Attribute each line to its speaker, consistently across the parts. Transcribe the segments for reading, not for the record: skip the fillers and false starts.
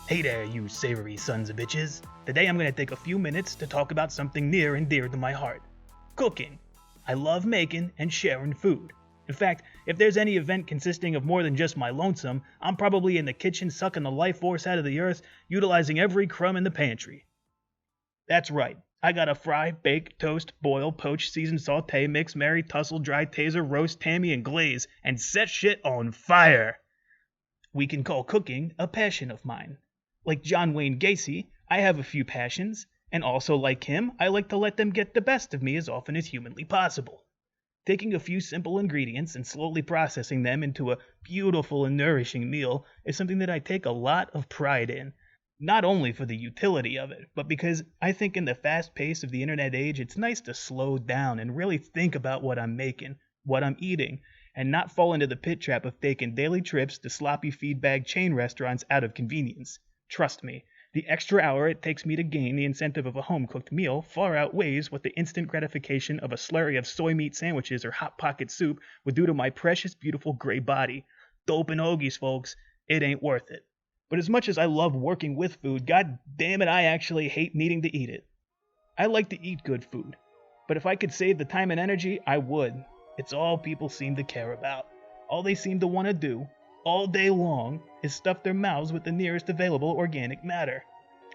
Speaker 1: Hey there, you savory sons of bitches. Today I'm going to take a few minutes to talk about something near and dear to my heart. Cooking. I love making and sharing food. In fact, if there's any event consisting of more than just my lonesome, I'm probably in the kitchen sucking the life force out of the earth, utilizing every crumb in the pantry. That's right. I gotta fry, bake, toast, boil, poach, season, saute, mix, marry, tussle, dry, taser, roast, tammy, and glaze, and set shit on fire. We can call cooking a passion of mine. Like John Wayne Gacy, I have a few passions, and also like him, I like to let them get the best of me as often as humanly possible. Taking a few simple ingredients and slowly processing them into a beautiful and nourishing meal is something that I take a lot of pride in. Not only for the utility of it, but because I think in the fast pace of the internet age, it's nice to slow down and really think about what I'm making, what I'm eating, and not fall into the pit trap of taking daily trips to sloppy feedbag chain restaurants out of convenience. Trust me, the extra hour it takes me to gain the incentive of a home-cooked meal far outweighs what the instant gratification of a slurry of soy meat sandwiches or hot pocket soup would do to my precious, beautiful gray body. Dope and hoagies, folks. It ain't worth it. But as much as I love working with food, god damn it, I actually hate needing to eat it. I like to eat good food, but if I could save the time and energy, I would. It's all people seem to care about. All they seem to want to do, all day long, is stuff their mouths with the nearest available organic matter.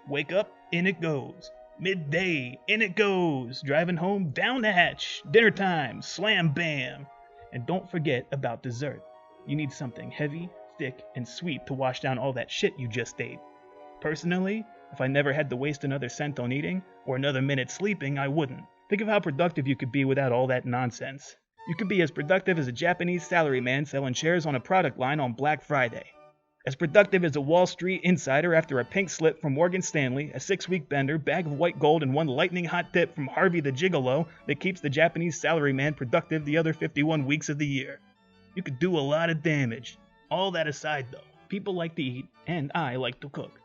Speaker 1: Wake up, in it goes. Midday, in it goes. Driving home, down the hatch. Dinner time, slam bam. And don't forget about dessert. You need something heavy, thick, and sweet to wash down all that shit you just ate. Personally, if I never had to waste another cent on eating, or another minute sleeping, I wouldn't. Think of how productive you could be without all that nonsense. You could be as productive as a Japanese salaryman selling shares on a product line on Black Friday. As productive as a Wall Street insider after a pink slip from Morgan Stanley, a 6-week bender, bag of white gold, and one lightning hot tip from Harvey the Gigolo that keeps the Japanese salaryman productive the other 51 weeks of the year. You could do a lot of damage. All that aside though, people like to eat, and I like to cook.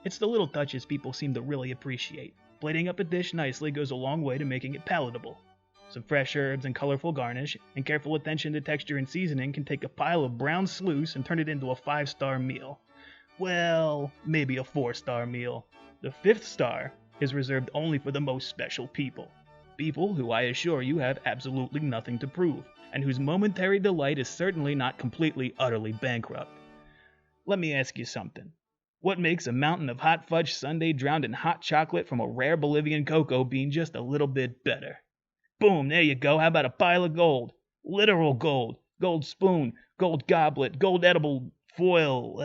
Speaker 1: It's the little touches people seem to really appreciate. Plating up a dish nicely goes a long way to making it palatable. Some fresh herbs and colorful garnish, and careful attention to texture and seasoning can take a pile of brown sluice and turn it into a 5-star meal. Well, maybe a 4-star meal. The 5th star is reserved only for the most special people. People who I assure you have absolutely nothing to prove, and whose momentary delight is certainly not completely, utterly bankrupt. Let me ask you something. What makes a mountain of hot fudge sundae drowned in hot chocolate from a rare Bolivian cocoa bean just a little bit better? Boom, there you go. How about a pile of gold? Literal gold. Gold spoon, gold goblet, gold edible foil.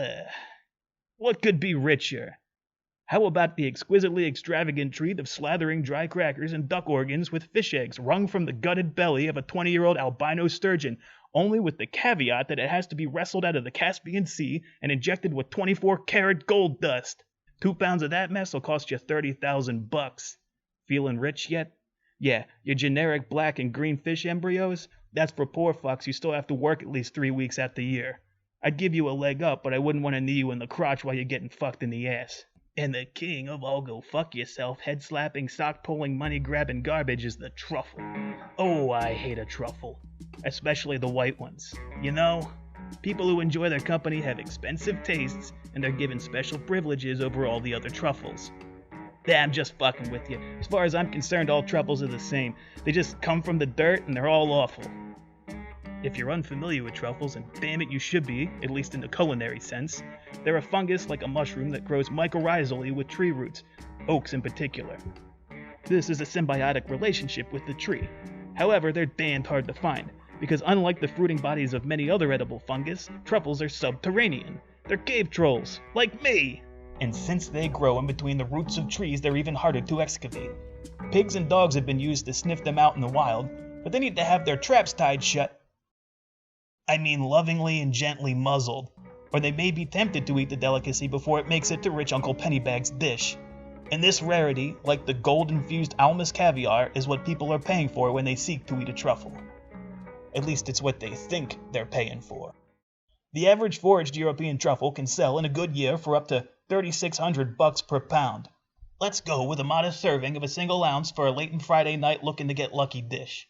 Speaker 1: What could be richer? How about the exquisitely extravagant treat of slathering dry crackers and duck organs with fish eggs wrung from the gutted belly of a 20-year-old albino sturgeon, only with the caveat that it has to be wrestled out of the Caspian Sea and injected with 24-karat gold dust? 2 pounds of that mess will cost you $30,000. Feeling rich yet? Yeah, your generic black and green fish embryos? That's for poor fucks who still have to work at least 3 weeks out the year. I'd give you a leg up, but I wouldn't want to knee you in the crotch while you're getting fucked in the ass. And the king of all go fuck yourself, head-slapping, sock-pulling, money-grabbing garbage is the truffle. Oh, I hate a truffle. Especially the white ones. You know, people who enjoy their company have expensive tastes, and they're given special privileges over all the other truffles. Yeah, I'm just fucking with you. As far as I'm concerned, all truffles are the same. They just come from the dirt and they're all awful. If you're unfamiliar with truffles, and damn it you should be, at least in the culinary sense, they're a fungus like a mushroom that grows mycorrhizally with tree roots, oaks in particular. This is a symbiotic relationship with the tree. However, they're damned hard to find, because unlike the fruiting bodies of many other edible fungus, truffles are subterranean. They're cave trolls, like me! And since they grow in between the roots of trees, they're even harder to excavate. Pigs and dogs have been used to sniff them out in the wild, but they need to have their traps tied shut. I mean lovingly and gently muzzled, or they may be tempted to eat the delicacy before it makes it to rich Uncle Pennybag's dish. And this rarity, like the gold-infused Almas caviar, is what people are paying for when they seek to eat a truffle. At least it's what they think they're paying for. The average foraged European truffle can sell in a good year for up to $3,600 per pound. Let's go with a modest serving of a single ounce for a late Friday night looking to get lucky dish.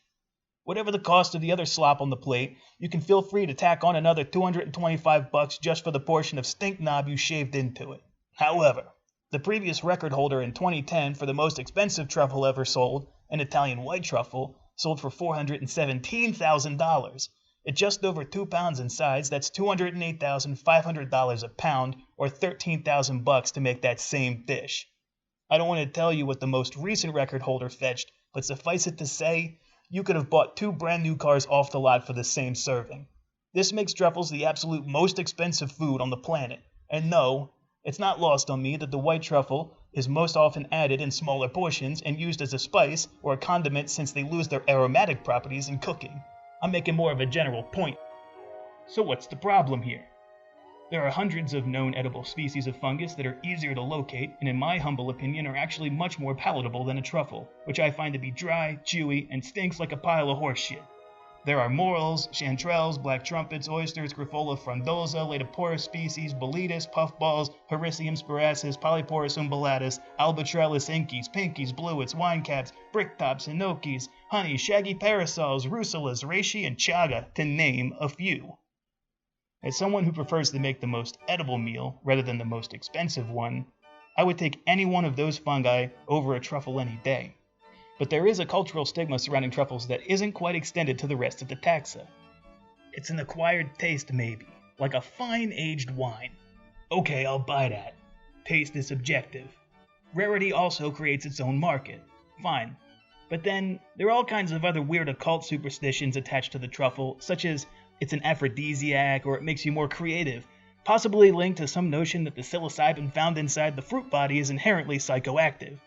Speaker 1: Whatever the cost of the other slop on the plate, you can feel free to tack on another $225 just for the portion of stink knob you shaved into it. However, the previous record holder in 2010 for the most expensive truffle ever sold, an Italian white truffle, sold for $417,000. At just over 2 pounds in size, that's $208,500 a pound, or $13,000 to make that same dish. I don't want to tell you what the most recent record holder fetched, but suffice it to say, you could have bought 2 brand new cars off the lot for the same serving. This makes truffles the absolute most expensive food on the planet. And no, it's not lost on me that the white truffle is most often added in smaller portions and used as a spice or a condiment since they lose their aromatic properties in cooking. I'm making more of a general point. So what's the problem here? There are hundreds of known edible species of fungus that are easier to locate and in my humble opinion are actually much more palatable than a truffle, which I find to be dry, chewy, and stinks like a pile of horse shit. There are morels, chanterelles, black trumpets, oysters, Grifola frondosa, Laetoporus species, Boletus, puffballs, Hericium spiratus, Polyporus umbellatus, Albatrellus inkies, pinkies, bluets, winecaps, bricktops, enokis, honey, shaggy parasols, russulas, reishi, and chaga, to name a few. As someone who prefers to make the most edible meal rather than the most expensive one, I would take any one of those fungi over a truffle any day. But there is a cultural stigma surrounding truffles that isn't quite extended to the rest of the taxa. It's an acquired taste maybe, like a fine aged wine. Okay, I'll buy that. Taste is subjective. Rarity also creates its own market. Fine. But then, there are all kinds of other weird occult superstitions attached to the truffle, such as it's an aphrodisiac or it makes you more creative, possibly linked to some notion that the psilocybin found inside the fruit body is inherently psychoactive.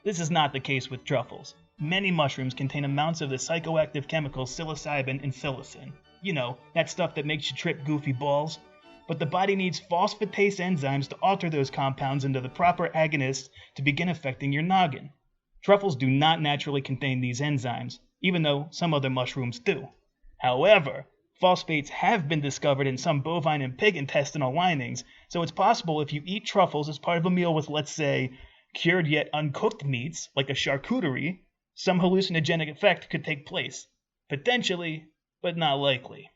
Speaker 1: This is not the case with truffles. Many mushrooms contain amounts of the psychoactive chemicals psilocybin and psilocin. You know, that stuff that makes you trip goofy balls. But the body needs phosphatase enzymes to alter those compounds into the proper agonists to begin affecting your noggin. Truffles do not naturally contain these enzymes, even though some other mushrooms do. However, phosphates have been discovered in some bovine and pig intestinal linings, so it's possible if you eat truffles as part of a meal with, let's say, cured yet uncooked meats, like a charcuterie, some hallucinogenic effect could take place. Potentially, but not likely.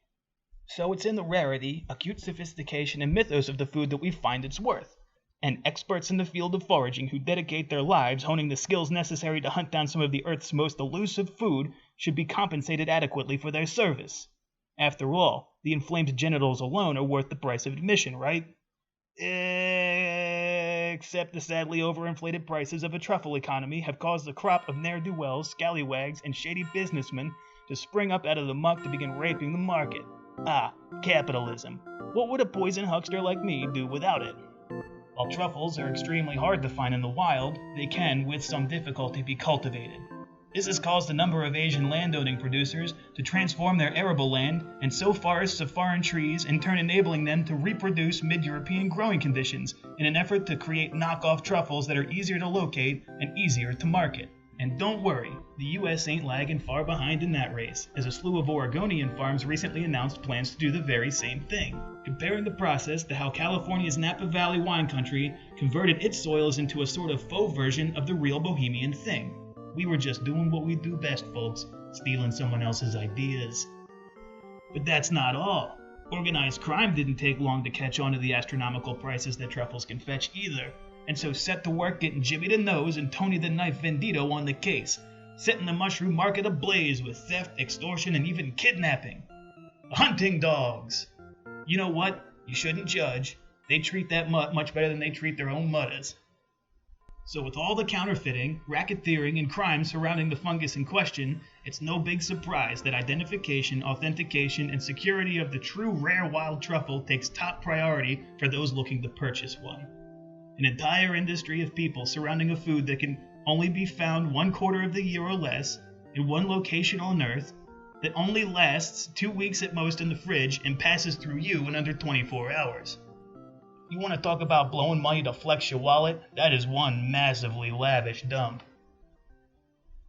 Speaker 1: So it's in the rarity, acute sophistication, and mythos of the food that we find its worth. And experts in the field of foraging who dedicate their lives honing the skills necessary to hunt down some of the Earth's most elusive food should be compensated adequately for their service. After all, the inflamed genitals alone are worth the price of admission, right? Except the sadly overinflated prices of a truffle economy have caused a crop of ne'er-do-wells, scallywags, and shady businessmen to spring up out of the muck to begin raping the market. Ah, capitalism. What would a poison huckster like me do without it? While truffles are extremely hard to find in the wild, they can, with some difficulty, be cultivated. This has caused a number of Asian landowning producers to transform their arable land and sow forests of foreign trees, in turn enabling them to reproduce mid-European growing conditions in an effort to create knockoff truffles that are easier to locate and easier to market. And don't worry, the US ain't lagging far behind in that race, as a slew of Oregonian farms recently announced plans to do the very same thing, comparing the process to how California's Napa Valley wine country converted its soils into a sort of faux version of the real bohemian thing. We were just doing what we do best, folks, stealing someone else's ideas. But that's not all. Organized crime didn't take long to catch on to the astronomical prices that truffles can fetch either, and so set to work getting Jimmy the Nose and Tony the Knife Vendito on the case, setting the mushroom market ablaze with theft, extortion, and even kidnapping. Hunting dogs! You know what? You shouldn't judge. They treat that mutt much better than they treat their own mutters. So with all the counterfeiting, racketeering, and crime surrounding the fungus in question, it's no big surprise that identification, authentication, and security of the true rare wild truffle takes top priority for those looking to purchase one. An entire industry of people surrounding a food that can only be found 1/4 of the year or less, in one location on Earth, that only lasts 2 weeks at most in the fridge and passes through you in under 24 hours. You want to talk about blowing money to flex your wallet? That is one massively lavish dump.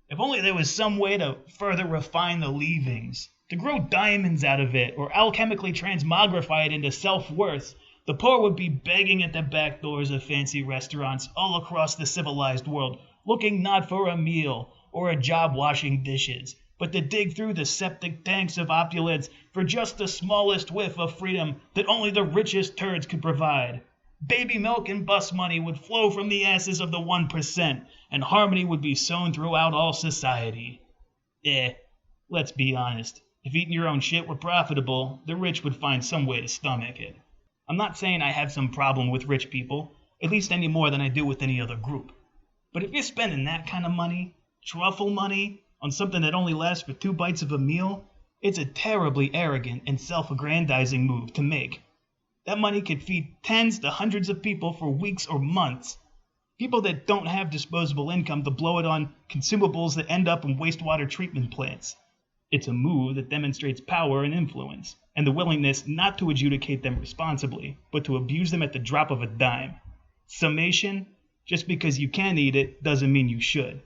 Speaker 1: If only there was some way to further refine the leavings, to grow diamonds out of it, or alchemically transmogrify it into self-worth, the poor would be begging at the back doors of fancy restaurants all across the civilized world, looking not for a meal or a job washing dishes, but to dig through the septic tanks of opulence for just the smallest whiff of freedom that only the richest turds could provide. Baby milk and bus money would flow from the asses of the 1%, and harmony would be sown throughout all society. Let's be honest. If eating your own shit were profitable, the rich would find some way to stomach it. I'm not saying I have some problem with rich people, at least any more than I do with any other group. But if you're spending that kind of money, truffle money, on something that only lasts for 2 bites of a meal, it's a terribly arrogant and self-aggrandizing move to make. That money could feed tens to hundreds of people for weeks or months. People that don't have disposable income to blow it on consumables that end up in wastewater treatment plants. It's a move that demonstrates power and influence, and the willingness not to adjudicate them responsibly, but to abuse them at the drop of a dime. Summation: just because you can eat it doesn't mean you should.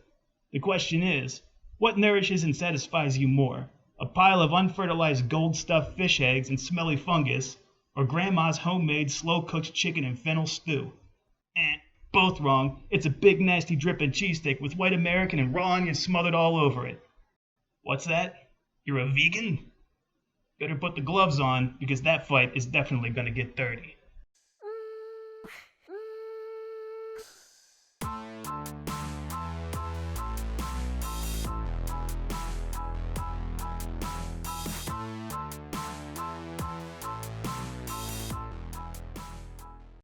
Speaker 1: The question is, what nourishes and satisfies you more? A pile of unfertilized gold-stuffed fish eggs and smelly fungus, or grandma's homemade slow-cooked chicken and fennel stew? Both wrong. It's a big nasty dripping cheesesteak with white American and raw onions smothered all over it. What's that? You're a vegan? Better put the gloves on, because that fight is definitely gonna get dirty.